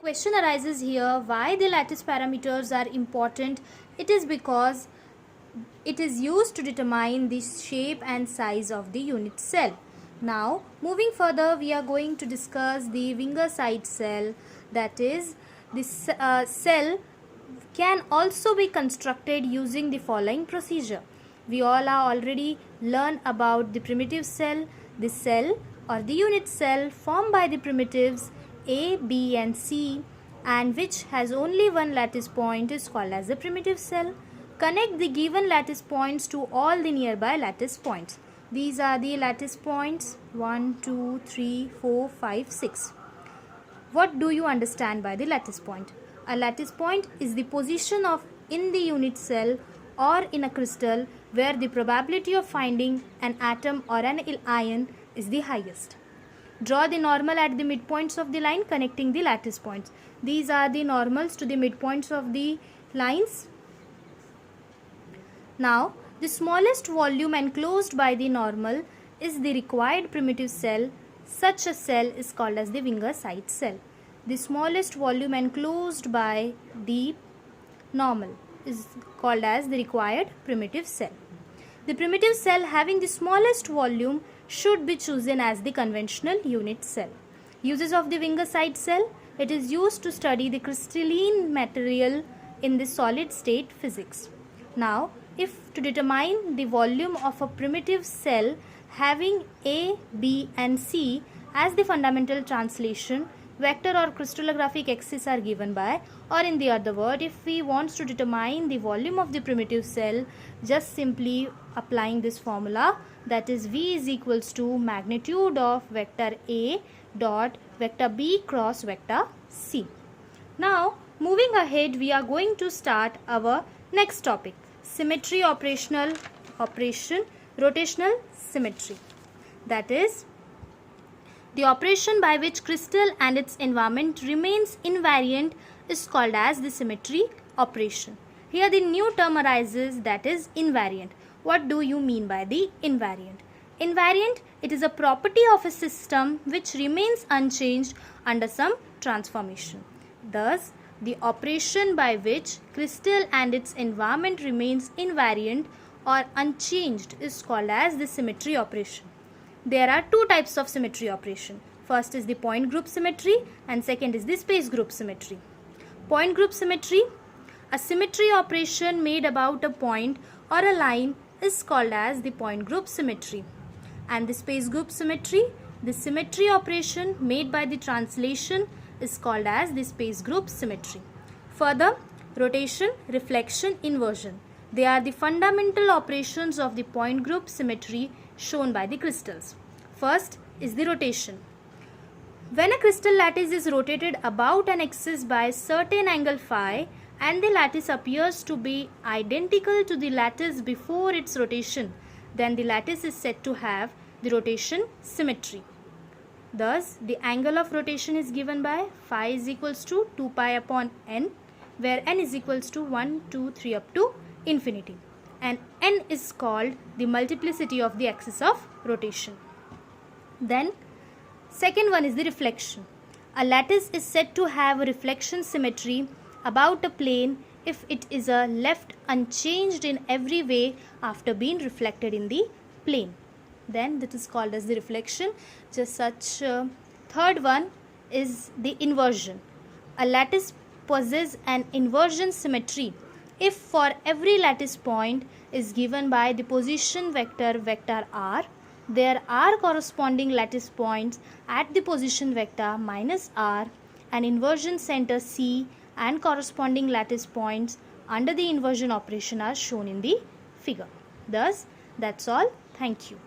Question arises here, why the lattice parameters are important? It is because it is used to determine the shape and size of the unit cell. Now, moving further, we are going to discuss the Wenger site cell. That is, this cell can also be constructed using the following procedure. We all are already learned about the primitive cell. The cell or the unit cell formed by the primitives A, B and C and which has only one lattice point is called as the primitive cell. Connect the given lattice points to all the nearby lattice points. These are the lattice points 1, 2, 3, 4, 5, 6. What do you understand by the lattice point? A lattice point is the position of in the unit cell or in a crystal where the probability of finding an atom or an ion is the highest. Draw the normal at the midpoints of the line connecting the lattice points. These are the normals to the midpoints of the lines. Now, the smallest volume enclosed by the normal is the required primitive cell. Such a cell is called as the Wenger site cell. The smallest volume enclosed by the normal is called as the required primitive cell. The primitive cell having the smallest volume should be chosen as the conventional unit cell. Uses of the Wenger site cell: it is used to study the crystalline material in the solid state physics. Now, if to determine the volume of a primitive cell having A, B and C as the fundamental translation, vector or crystallographic axis are given by, or in the other word, if we want to determine the volume of the primitive cell, just simply applying this formula, that is V is equals to magnitude of vector A dot vector B cross vector C. Now, moving ahead, we are going to start our next topic, symmetry rotational symmetry. That is, the operation by which crystal and its environment remains invariant is called as the symmetry operation. Here the new term arises, that is invariant. What do you mean by the invariant? Invariant, it is a property of a system which remains unchanged under some transformation. Thus, the operation by which crystal and its environment remains invariant or unchanged is called as the symmetry operation. There are two types of symmetry operation. First is the point group symmetry and second is the space group symmetry. Point group symmetry, a symmetry operation made about a point or a line is called as the point group symmetry. And the space group symmetry, the symmetry operation made by the translation is called as the space group symmetry. Further, rotation, reflection, inversion. They are the fundamental operations of the point group symmetry shown by the crystals. First is the rotation. When a crystal lattice is rotated about an axis by a certain angle phi and the lattice appears to be identical to the lattice before its rotation, then the lattice is said to have the rotation symmetry. Thus, the angle of rotation is given by phi is equals to 2 pi upon n, where n is equals to 1, 2, 3 up to infinity. And n is called the multiplicity of the axis of rotation. Then, second one is the reflection. A lattice is said to have a reflection symmetry about a plane if it is left unchanged in every way after being reflected in the plane. Then that is called as the reflection. Just such third one is the inversion. A lattice possesses an inversion symmetry if for every lattice point is given by the position vector r, there are corresponding lattice points at the position vector minus r, an inversion center C and corresponding lattice points under the inversion operation are shown in the figure. Thus, that's all. Thank you.